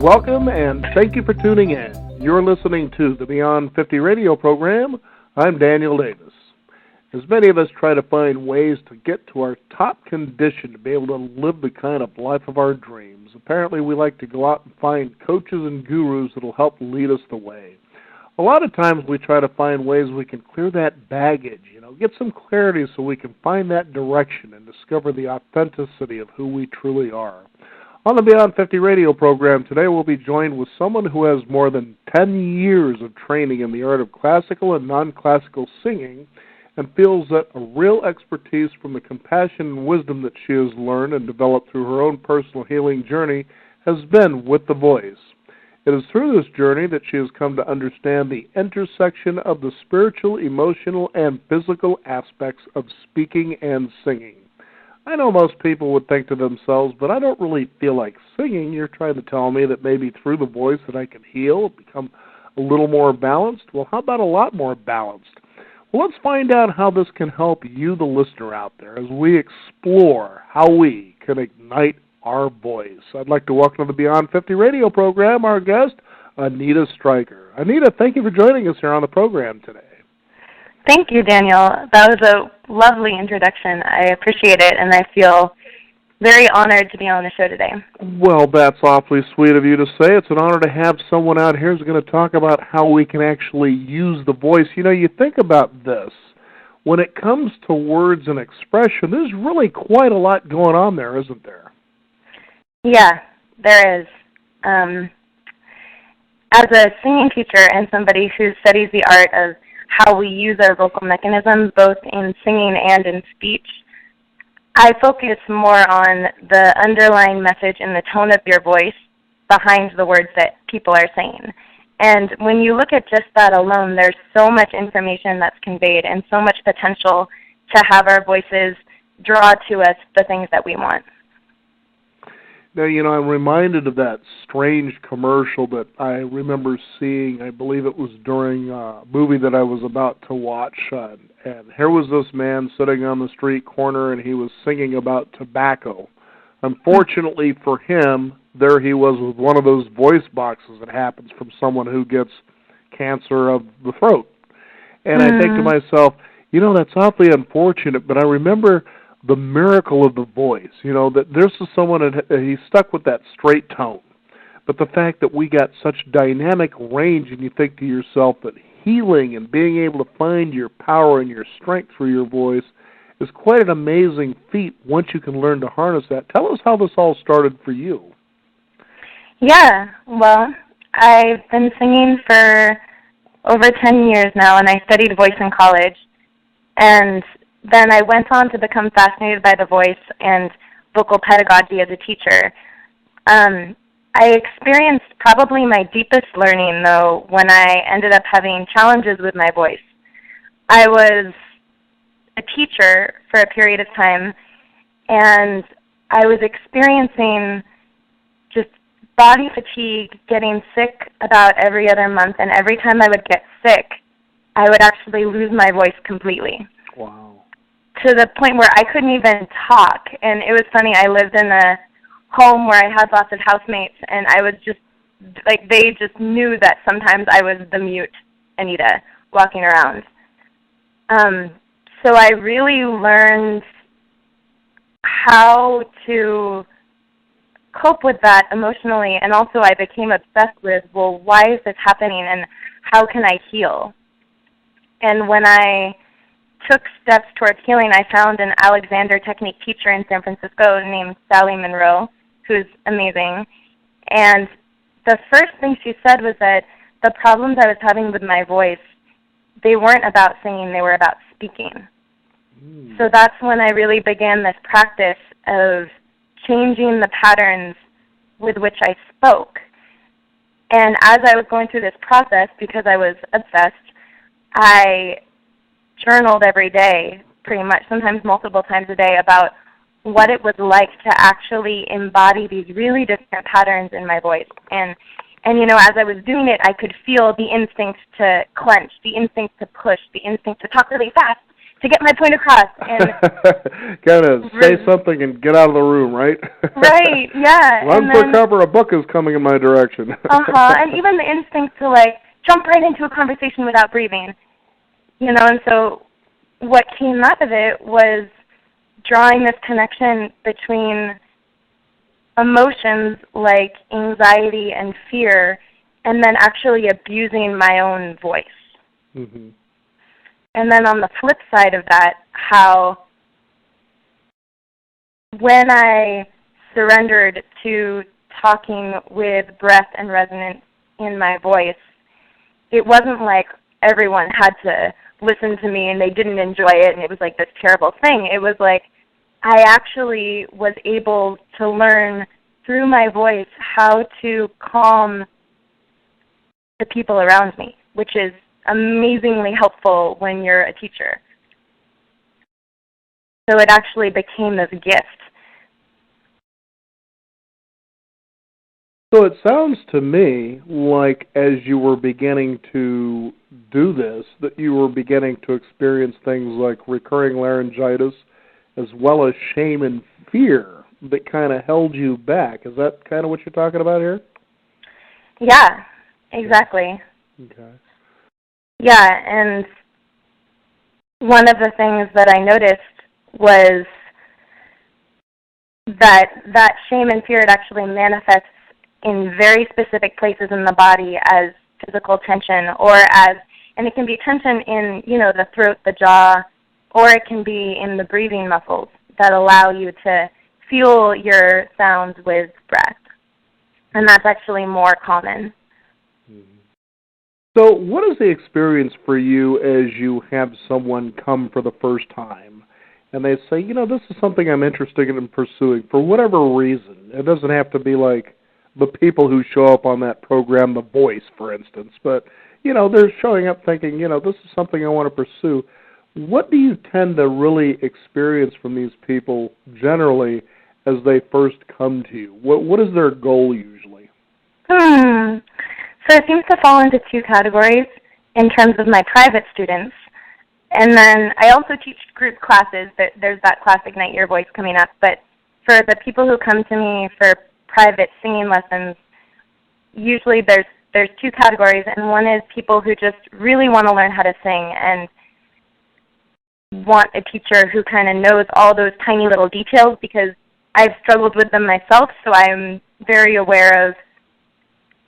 Welcome and thank you for tuning in. You're listening to the Beyond 50 radio program. I'm Daniel Davis. As many of us try to find ways to get to our top condition to be able to live the kind of life of our dreams, apparently we like to go out and find coaches and gurus that will help lead us the way. A lot of times we try to find ways we can clear that baggage, get some clarity so we can find that direction and discover the authenticity of who we truly are. On the Beyond 50 radio program today, we'll be joined with someone who has more than 10 years of training in the art of classical and non-classical singing and feels that a real expertise from the compassion and wisdom that she has learned and developed through her own personal healing journey has been with the voice. It is through this journey that she has come to understand the intersection of the spiritual, emotional, and physical aspects of speaking and singing. I know most people would think to themselves, but I don't really feel like singing. You're trying to tell me that maybe through the voice that I can heal, become a little more balanced? Well, how about a lot more balanced? Well, let's find out how this can help you, the listener out there, as we explore how we can ignite our voice. I'd like to welcome to the Beyond 50 radio program our guest, Anita Stryker. Anita, thank you for joining us here on the program today. Thank you, Daniel. That was a lovely introduction. I appreciate it, and I feel very honored to be on the show today. Well, that's awfully sweet of you to say. It's an honor to have someone out here who's going to talk about how we can actually use the voice. You think about this. When it comes to words and expression, there's really quite a lot going on there, isn't there? Yeah, there is. As a singing teacher and somebody who studies the art of how we use our vocal mechanisms, both in singing and in speech, I focus more on the underlying message and the tone of your voice behind the words that people are saying. And when you look at just that alone, there's so much information that's conveyed and so much potential to have our voices draw to us the things that we want. Now, I'm reminded of that strange commercial that I remember seeing. I believe it was during a movie that I was about to watch. And here was this man sitting on the street corner, and he was singing about tobacco. Unfortunately for him, there he was with one of those voice boxes that happens from someone who gets cancer of the throat. And I think to myself, that's awfully unfortunate, but I remember the miracle of the voice, that this is someone that he's stuck with that straight tone. But the fact that we got such dynamic range, and you think to yourself that healing and being able to find your power and your strength through your voice is quite an amazing feat once you can learn to harness that. Tell us how this all started for you. Yeah, well, I've been singing for over 10 years now, and I studied voice in college. And then I went on to become fascinated by the voice and vocal pedagogy as a teacher. I experienced probably my deepest learning, though, when I ended up having challenges with my voice. I was a teacher for a period of time, and I was experiencing just body fatigue, getting sick about every other month, and every time I would get sick, I would actually lose my voice completely. Wow. To the point where I couldn't even talk. And it was funny, I lived in a home where I had lots of housemates, and I was just, they just knew that sometimes I was the mute Anita walking around. So I really learned how to cope with that emotionally, and also I became obsessed with, well, why is this happening, and how can I heal? And when I took steps towards healing, I found an Alexander technique teacher in San Francisco named Sally Monroe, who's amazing. And the first thing she said was that the problems I was having with my voice, they weren't about singing, they were about speaking. So that's when I really began this practice of changing the patterns with which I spoke. And as I was going through this process, because I was obsessed, I journaled every day, pretty much, sometimes multiple times a day, about what it was like to actually embody these really different patterns in my voice. And as I was doing it, I could feel the instinct to clench, the instinct to push, the instinct to talk really fast, to get my point across. And kind of say something and get out of the room, right? Right, yeah. Run for cover, a book is coming in my direction. And even the instinct to, like, jump right into a conversation without breathing. You know, and so what came out of it was drawing this connection between emotions like anxiety and fear and then actually abusing my own voice. Mm-hmm. And then on the flip side of that, how when I surrendered to talking with breath and resonance in my voice, it wasn't like everyone had to listen to me and they didn't enjoy it and it was like this terrible thing. It was like I actually was able to learn through my voice how to calm the people around me, which is amazingly helpful when you're a teacher. So it actually became this gift. So it sounds to me like as you were beginning to do this, that you were beginning to experience things like recurring laryngitis as well as shame and fear that kind of held you back. Is that kind of what you're talking about here? Yeah, exactly. Okay. Yeah, and one of the things that I noticed was that shame and fear, it actually manifests in very specific places in the body as physical tension and it can be tension in, you know, the throat, the jaw, or it can be in the breathing muscles that allow you to fuel your sounds with breath. And that's actually more common. So what is the experience for you as you have someone come for the first time and they say, you know, this is something I'm interested in pursuing for whatever reason? It doesn't have to be like the people who show up on that program, The Voice, for instance, but, you know, they're showing up thinking, you know, this is something I want to pursue. What do you tend to really experience from these people generally as they first come to you? What is their goal usually? So it seems to fall into two categories in terms of my private students. And then I also teach group classes. There's that class Ignite Your Voice coming up. But for the people who come to me for private singing lessons, usually there's two categories. And one is people who just really want to learn how to sing and want a teacher who kind of knows all those tiny little details, because I've struggled with them myself, so I'm very aware of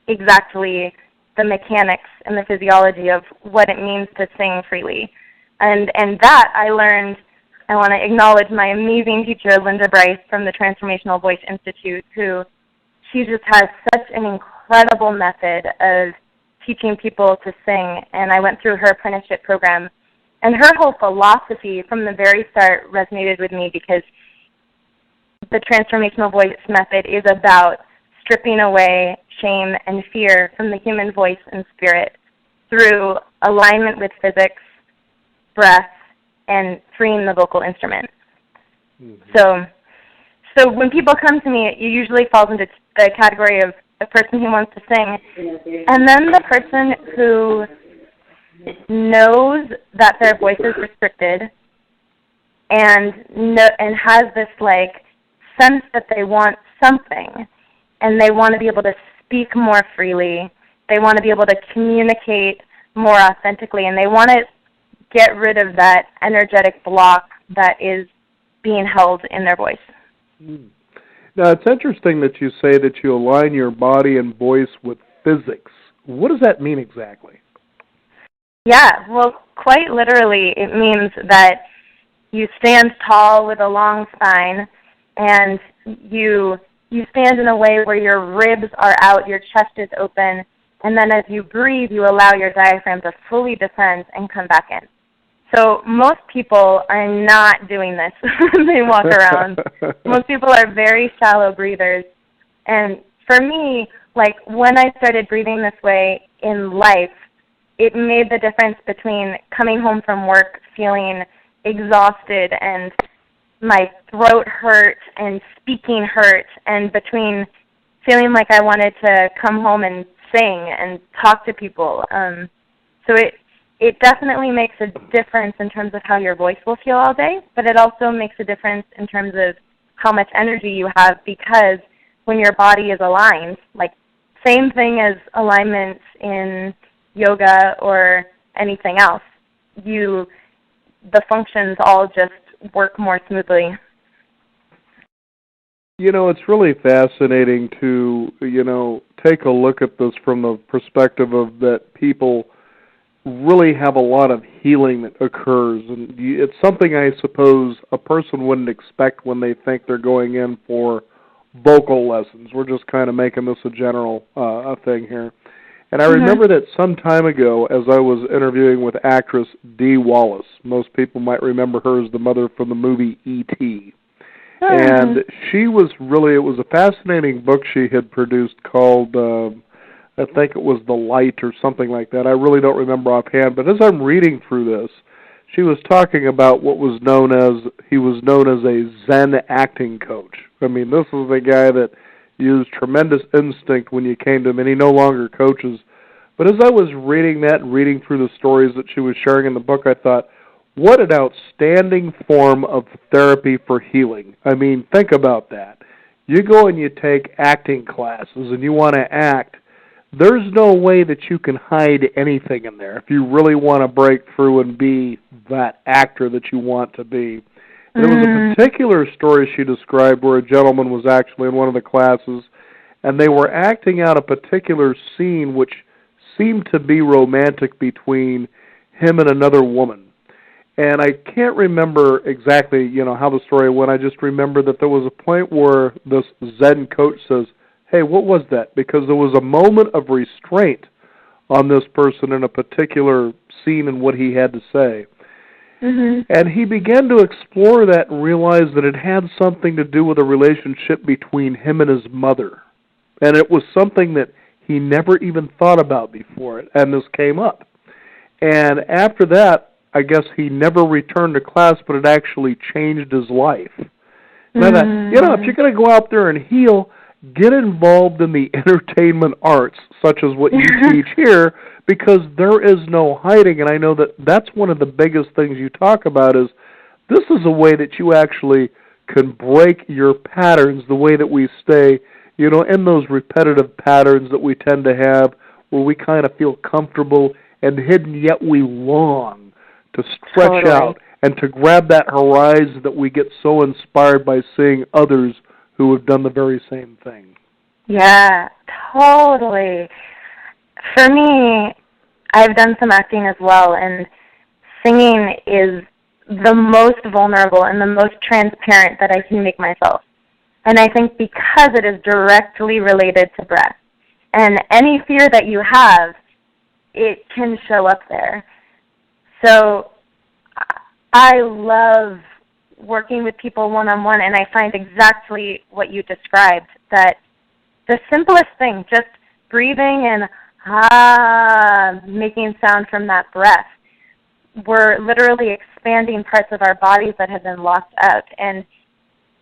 exactly the mechanics and the physiology of what it means to sing freely. And that I learned. I want to acknowledge my amazing teacher, Linda Bryce, from the Transformational Voice Institute, who she just has such an incredible method of teaching people to sing. And I went through her apprenticeship program. And her whole philosophy from the very start resonated with me, because the Transformational Voice method is about stripping away shame and fear from the human voice and spirit through alignment with physics, breath, and freeing the vocal instrument. Mm-hmm. So when people come to me, it usually falls into the category of a person who wants to sing, and then the person who knows that their voice is restricted and has this like sense that they want something, and they want to be able to speak more freely. They want to be able to communicate more authentically, and they want to get rid of that energetic block that is being held in their voice. Now, it's interesting that you say that you align your body and voice with physics. What does that mean exactly? Yeah, well, quite literally, it means that you stand tall with a long spine, and you stand in a way where your ribs are out, your chest is open, and then as you breathe, you allow your diaphragm to fully descend and come back in. So most people are not doing this when they walk around. Most people are very shallow breathers. And for me, like when I started breathing this way in life, it made the difference between coming home from work feeling exhausted and my throat hurt and speaking hurt, and between feeling like I wanted to come home and sing and talk to people. So it definitely makes a difference in terms of how your voice will feel all day, but it also makes a difference in terms of how much energy you have, because when your body is aligned, like same thing as alignments in yoga or anything else, the functions all just work more smoothly. You know, it's really fascinating to, take a look at this from the perspective of that people really have a lot of healing that occurs. And it's something I suppose a person wouldn't expect when they think they're going in for vocal lessons. We're just kind of making this a general thing here. And I remember that some time ago, as I was interviewing with actress Dee Wallace, most people might remember her as the mother from the movie E.T., and she was really, it was a fascinating book she had produced called, I think it was The Light or something like that. I really don't remember offhand, but as I'm reading through this, she was talking about what was known as, he was known as a Zen acting coach. I mean, this was a guy that used tremendous instinct when you came to him, and he no longer coaches. But as I was reading that and reading through the stories that she was sharing in the book, I thought, what an outstanding form of therapy for healing. I mean, think about that. You go and you take acting classes and you want to act. There's no way that you can hide anything in there if you really want to break through and be that actor that you want to be. And there was a particular story she described where a gentleman was actually in one of the classes, and they were acting out a particular scene which seemed to be romantic between him and another woman. And I can't remember exactly, how the story went. I just remember that there was a point where this Zen coach says, hey, what was that? Because there was a moment of restraint on this person in a particular scene and what he had to say. And he began to explore that and realize that it had something to do with a relationship between him and his mother. And it was something that he never even thought about before, and this came up. And after that, I guess he never returned to class, but it actually changed his life. And I thought, if you're going to go out there and heal, get involved in the entertainment arts, such as what you teach here, because there is no hiding. And I know that that's one of the biggest things you talk about is this is a way that you actually can break your patterns, the way that we stay, in those repetitive patterns that we tend to have where we kind of feel comfortable and hidden, yet we long to stretch out and to grab that horizon that we get so inspired by seeing others who have done the very same thing. Yeah, totally. For me, I've done some acting as well, and singing is the most vulnerable and the most transparent that I can make myself. And I think because it is directly related to breath, and any fear that you have, it can show up there. So I love working with people one-on-one, and I find exactly what you described, that the simplest thing, just breathing and making sound from that breath, we're literally expanding parts of our bodies that have been locked out. And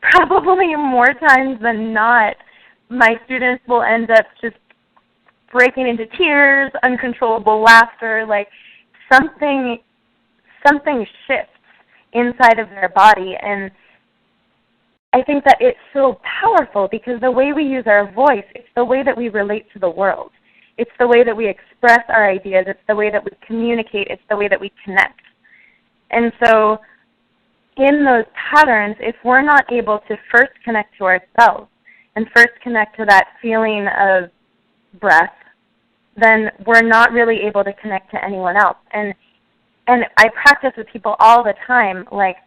probably more times than not, my students will end up just breaking into tears, uncontrollable laughter, like something shifts inside of their body. And I think that it's so powerful because the way we use our voice, it's the way that we relate to the world. It's the way that we express our ideas. It's the way that we communicate. It's the way that we connect. And so in those patterns, if we're not able to first connect to ourselves and first connect to that feeling of breath, then we're not really able to connect to anyone else. And I practice with people all the time. Like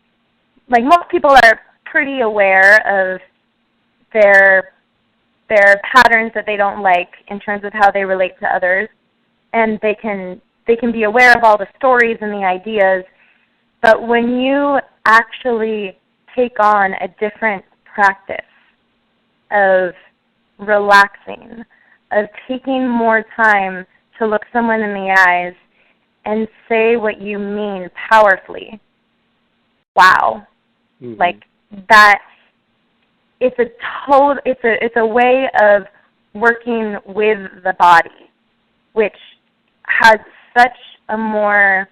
most people are pretty aware of their patterns that they don't like in terms of how they relate to others, and they can be aware of all the stories and the ideas. But when you actually take on a different practice of relaxing, of taking more time to look someone in the eyes and say what you mean powerfully, wow. Like that, it's a way of working with the body, which has such a more,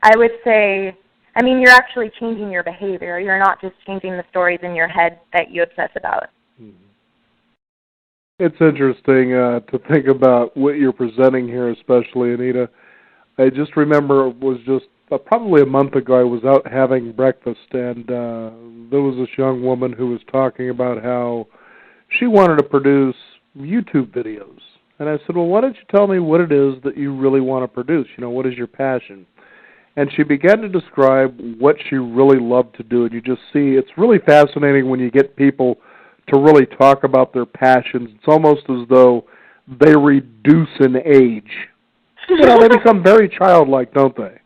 I would say, I mean, you're actually changing your behavior. You're not just changing the stories in your head that you obsess about. It's interesting to think about what you're presenting here, especially, Anita. I just remember it was just probably a month ago I was out having breakfast, and there was this young woman who was talking about how she wanted to produce YouTube videos. And I said, well, why don't you tell me what it is that you really want to produce? You know, what is your passion? And she began to describe what she really loved to do. And you just see, it's really fascinating when you get people to really talk about their passions. It's almost as though they reduce in age. You know, they become very childlike, don't they?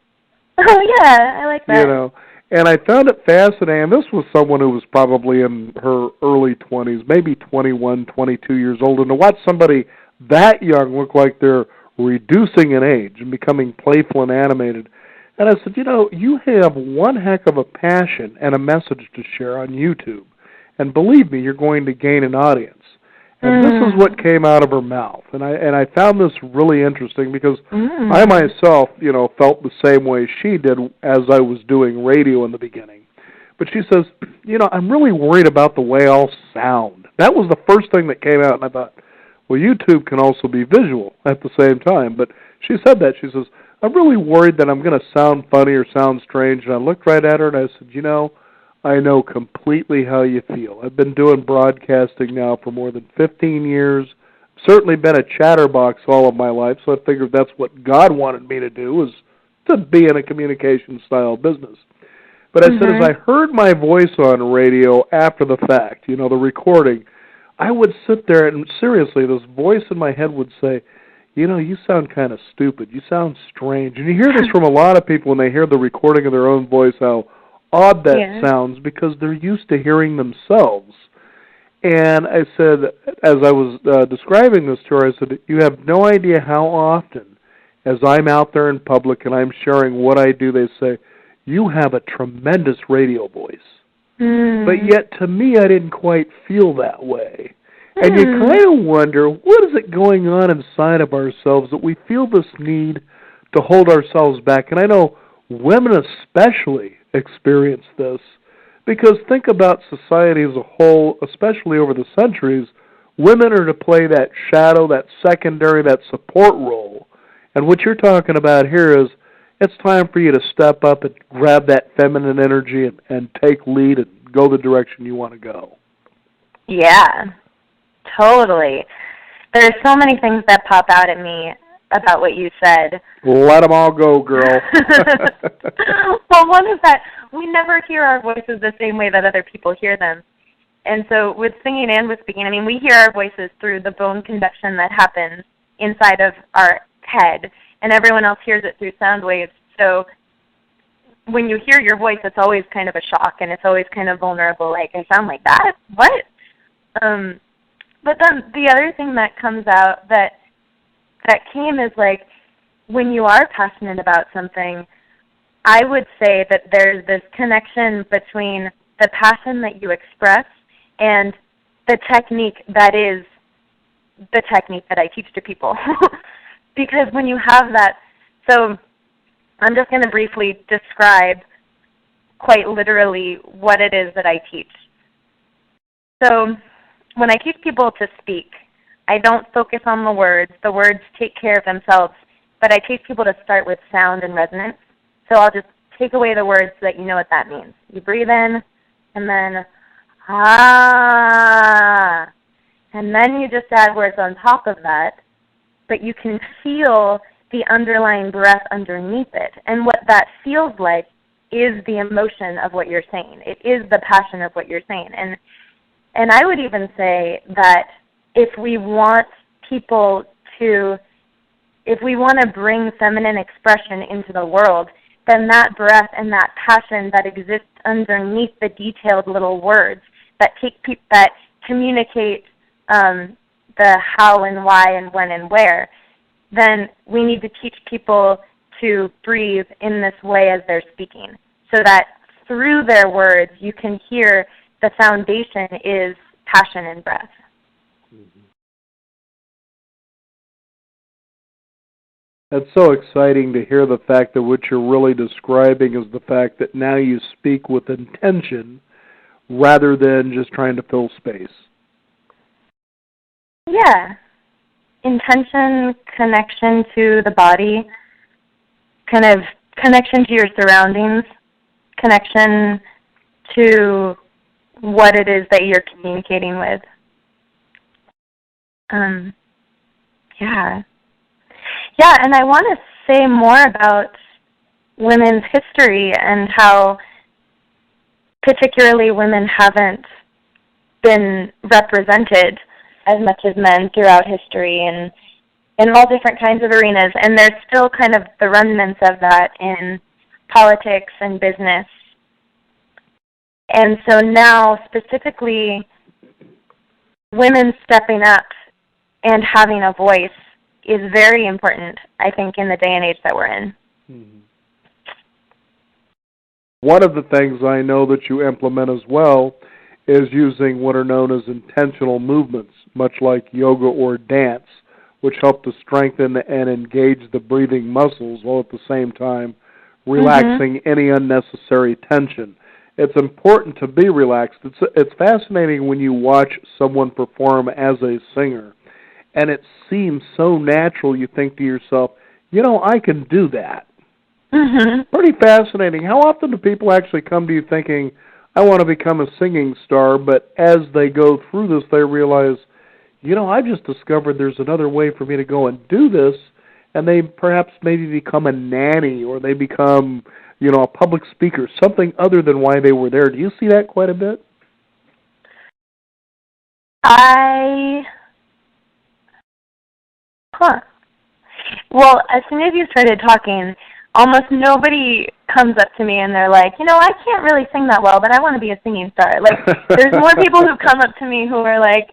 Oh, yeah, I like that. You know, and I found it fascinating. This was someone who was probably in her early 20s, maybe 21, 22 years old, and to watch somebody that young look like they're reducing in age and becoming playful and animated. And I said, you know, you have one heck of a passion and a message to share on YouTube. And believe me, you're going to gain an audience. And this is what came out of her mouth. And I found this really interesting because I myself, you know, felt the same way she did as I was doing radio in the beginning. But she says, you know, I'm really worried about the way I'll sound. That was the first thing that came out, and I thought, well, YouTube can also be visual at the same time. But she said that. She says, I'm really worried that I'm going to sound funny or sound strange. And I looked right at her and I said, you know, I know completely how you feel. I've been doing broadcasting now for more than 15 years. Certainly been a chatterbox all of my life, so I figured that's what God wanted me to do, was to be in a communication style business. But I said, as I heard my voice on radio after the fact, you know, the recording, I would sit there and seriously, this voice in my head would say, you know, you sound kind of stupid. You sound strange. And you hear this from a lot of people when they hear the recording of their own voice, how odd that sounds, because they're used to hearing themselves. And I said, as I was describing this to her, I said, you have no idea how often, as I'm out there in public and I'm sharing what I do, they say, you have a tremendous radio voice. But yet, to me, I didn't quite feel that way. And you kind of wonder, what is it going on inside of ourselves that we feel this need to hold ourselves back? And I know women especially experience this, because think about society as a whole, especially over the centuries. Women are to play that shadow, that secondary, that support role. And what you're talking about here is, it's time for you to step up and grab that feminine energy and take lead and go the direction you want to go. Yeah, totally. There's so many things that pop out at me about what you said. Let them all go, girl. Well, one is that we never hear our voices the same way that other people hear them. And so with singing and with speaking, I mean, we hear our voices through the bone conduction that happens inside of our head, and everyone else hears it through sound waves. So when you hear your voice, it's always kind of a shock, and it's always kind of vulnerable, like, I sound like that? What? But then the other thing that comes out that came is, like, when you are passionate about something, I would say that there's this connection between the passion that you express and the technique that is the technique that I teach to people. Because when you have that, so I'm just going to briefly describe quite literally what it is that I teach. So when I teach people to speak, I don't focus on the words. The words take care of themselves, but I teach people to start with sound and resonance. So I'll just take away the words so that you know what that means. You breathe in, and then, ah, and then you just add words on top of that, but you can feel the underlying breath underneath it. And what that feels like is the emotion of what you're saying. It is the passion of what you're saying. And I would even say that if we want people to, if we want to bring feminine expression into the world, then that breath and that passion that exists underneath the detailed little words that that communicate the how and why and when and where, then we need to teach people to breathe in this way as they're speaking, so that through their words you can hear the foundation is passion and breath. It's so exciting to hear the fact that what you're really describing is the fact that now you speak with intention rather than just trying to fill space. Yeah. Intention, connection to the body, kind of connection to your surroundings, connection to what it is that you're communicating with. Yeah, and I want to say more about women's history and how particularly women haven't been represented as much as men throughout history and in all different kinds of arenas. And there's still kind of the remnants of that in politics and business. And so now, specifically, women stepping up and having a voice is very important, I think, in the day and age that we're in. Mm-hmm. One of the things I know that you implement as well is using what are known as intentional movements, much like yoga or dance, which help to strengthen and engage the breathing muscles while at the same time relaxing any unnecessary tension. It's important to be relaxed. It's fascinating when you watch someone perform as a singer, and it seems so natural. You think to yourself, I can do that. Pretty fascinating. How often do people actually come to you thinking, I want to become a singing star, but as they go through this, they realize, I just discovered there's another way for me to go and do this, and they perhaps maybe become a nanny or they become, a public speaker, something other than why they were there. Do you see that quite a bit? Well, as soon as you started talking, almost nobody comes up to me and they're like, I can't really sing that well, but I want to be a singing star. Like, there's more people who come up to me who are like,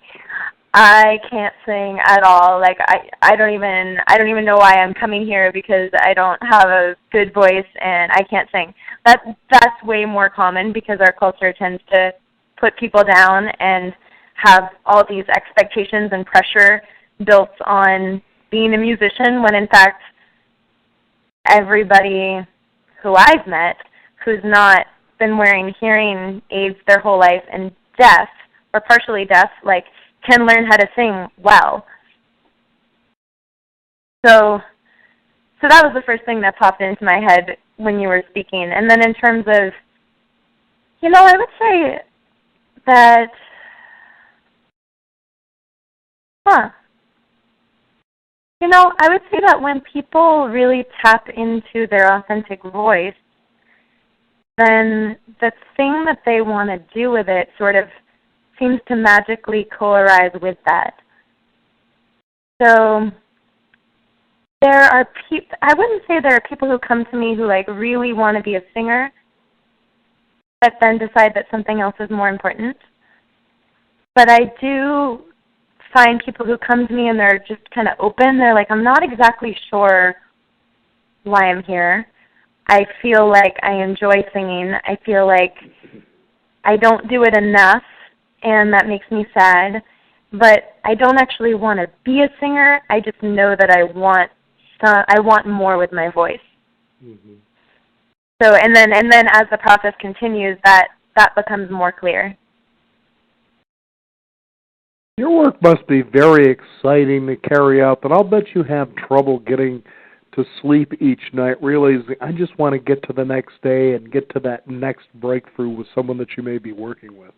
I can't sing at all. Like, I don't even know why I'm coming here because I don't have a good voice and I can't sing. That's way more common because our culture tends to put people down and have all these expectations and pressure built on being a musician when in fact everybody who I've met who's not been wearing hearing aids their whole life and deaf or partially deaf, like, can learn how to sing well. So that was the first thing that popped into my head when you were speaking. And then in terms of, I would say that, I would say that when people really tap into their authentic voice, then the thing that they want to do with it sort of seems to magically coalesce with that. So there are people, I wouldn't say there are people who come to me who really want to be a singer, but then decide that something else is more important. But I do find people who come to me and they're just kind of open. They're like, I'm not exactly sure why I'm here. I feel like I enjoy singing. I feel like I don't do it enough, and that makes me sad. But I don't actually want to be a singer. I just know that I want more with my voice. Mm-hmm. So, and then as the process continues, that becomes more clear. Your work must be very exciting to carry out, but I'll bet you have trouble getting to sleep each night, realizing I just want to get to the next day and get to that next breakthrough with someone that you may be working with.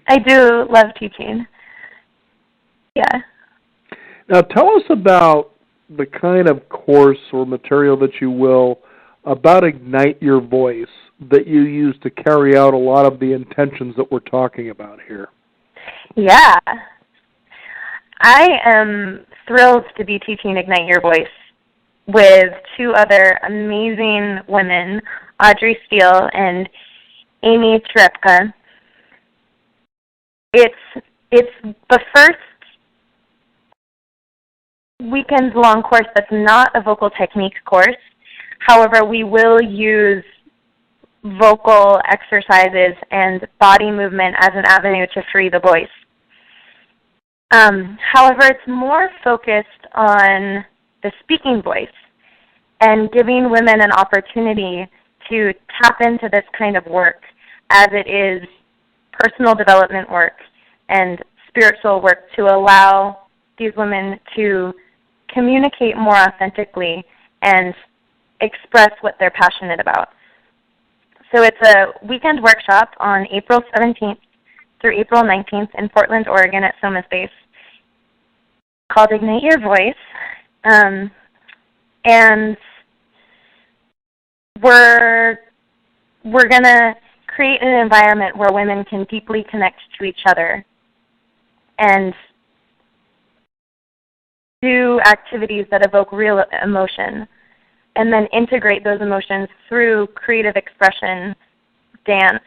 I do love teaching. Yeah. Now tell us about the kind of course or material that you will about Ignite Your Voice that you use to carry out a lot of the intentions that we're talking about here. Yeah. I am thrilled to be teaching Ignite Your Voice with two other amazing women, Audrey Steele and Amy Trepka. It's the first weekend-long course that's not a vocal techniques course. However, we will use vocal exercises and body movement as an avenue to free the voice. However, it's more focused on the speaking voice and giving women an opportunity to tap into this kind of work as it is personal development work and spiritual work to allow these women to communicate more authentically and express what they're passionate about. So it's a weekend workshop on April 17th through April 19th in Portland, Oregon at Soma Space called Ignite Your Voice. And we're going to create an environment where women can deeply connect to each other and do activities that evoke real emotion, and then integrate those emotions through creative expression, dance,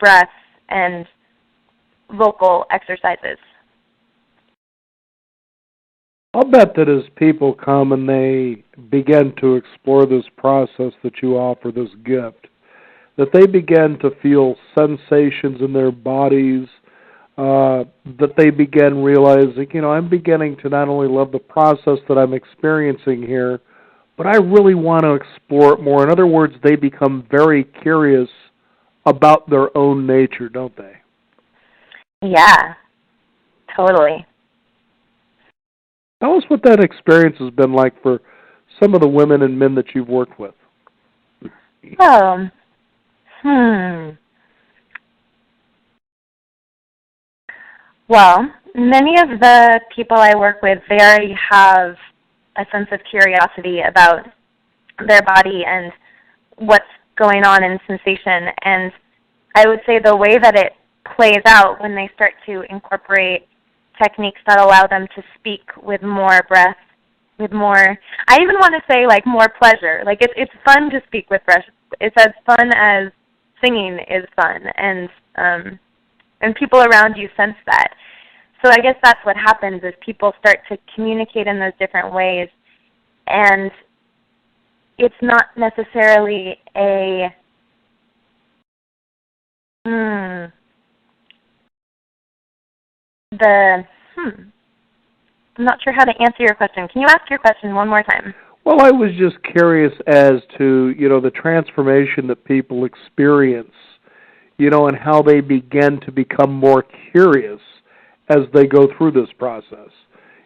breath, and vocal exercises. I'll bet that as people come and they begin to explore this process that you offer, this gift, that they begin to feel sensations in their bodies, that they begin realizing, I'm beginning to not only love the process that I'm experiencing here, but I really want to explore it more. In other words, they become very curious about their own nature, don't they? Yeah, totally. Tell us what that experience has been like for some of the women and men that you've worked with. Well, many of the people I work with, they already have a sense of curiosity about their body and what's going on in sensation. And I would say the way that it plays out when they start to incorporate techniques that allow them to speak with more breath, with more, I even want to say like more pleasure. Like it's fun to speak with breath. It's as fun as singing is fun, and people around you sense that. So I guess that's what happens is people start to communicate in those different ways, and it's not necessarily I'm not sure how to answer your question. Can you ask your question one more time? Well, I was just curious as to, the transformation that people experience, and how they begin to become more curious as they go through this process.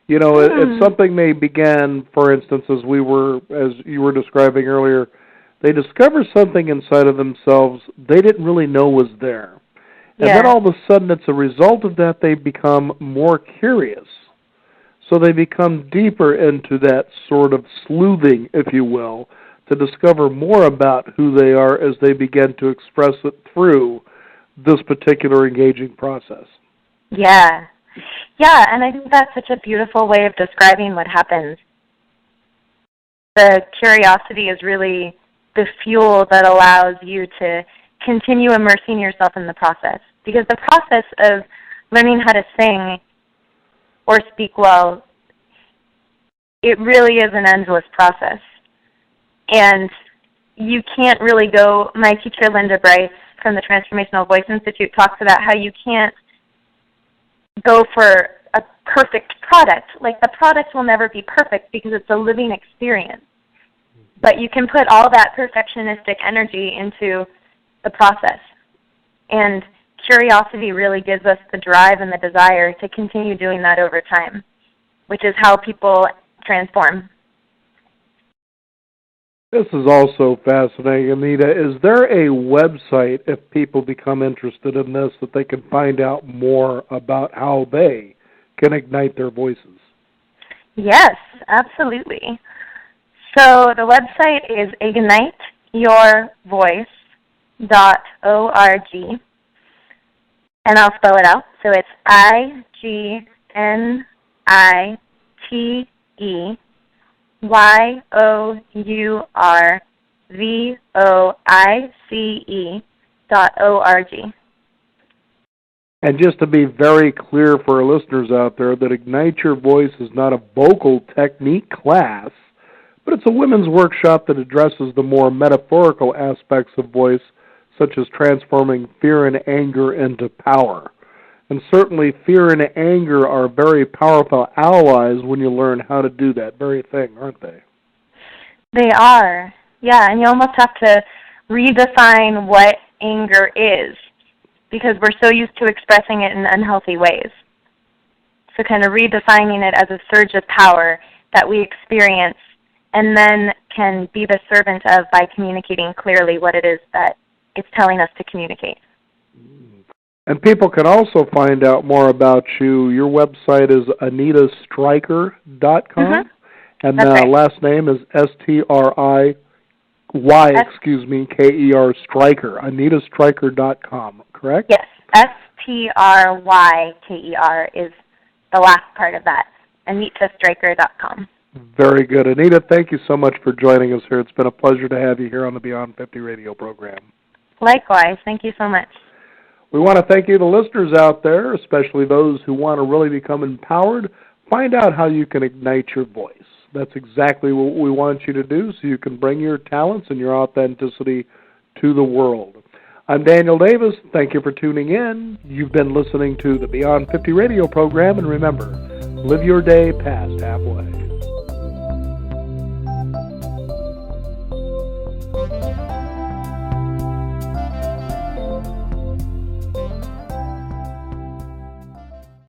It's something they began, for instance, as you were describing earlier, they discover something inside of themselves they didn't really know was there. And then all of a sudden, it's a result of that, they become more curious. So they become deeper into that sort of sleuthing, if you will, to discover more about who they are as they begin to express it through this particular engaging process. Yeah. Yeah, and I think that's such a beautiful way of describing what happens. The curiosity is really the fuel that allows you to continue immersing yourself in the process. Because the process of learning how to sing or speak well, it really is an endless process. And you can't really go, my teacher Linda Bryce from the Transformational Voice Institute talks about how you can't go for a perfect product. Like the product will never be perfect because it's a living experience. But you can put all that perfectionistic energy into the process. And curiosity really gives us the drive and the desire to continue doing that over time, which is how people transform. This is also fascinating, Anita. Is there a website, if people become interested in this, that they can find out more about how they can ignite their voices? Yes, absolutely. So the website is igniteyourvoice.org. And I'll spell it out. So it's igniteyourvoice.org. And just to be very clear for our listeners out there, that Ignite Your Voice is not a vocal technique class, but it's a women's workshop that addresses the more metaphorical aspects of voice, such as transforming fear and anger into power. And certainly fear and anger are very powerful allies when you learn how to do that very thing, aren't they? They are. Yeah, and you almost have to redefine what anger is, because we're so used to expressing it in unhealthy ways. So kind of redefining it as a surge of power that we experience and then can be the servant of by communicating clearly what it is that it's telling us to communicate. And people can also find out more about you. Your website is anitastriker.com, and right. Last name is STRIY, Ker, Striker, anitastriker.com, correct? Yes, STRYKER is the last part of that, anitastriker.com. Very good. Anita, thank you so much for joining us here. It's been a pleasure to have you here on the Beyond 50 radio program. Likewise. Thank you so much. We want to thank you, the listeners out there, especially those who want to really become empowered. Find out how you can ignite your voice. That's exactly what we want you to do, so you can bring your talents and your authenticity to the world. I'm Daniel Davis. Thank you for tuning in. You've been listening to the Beyond 50 radio program, and remember, live your day past halfway.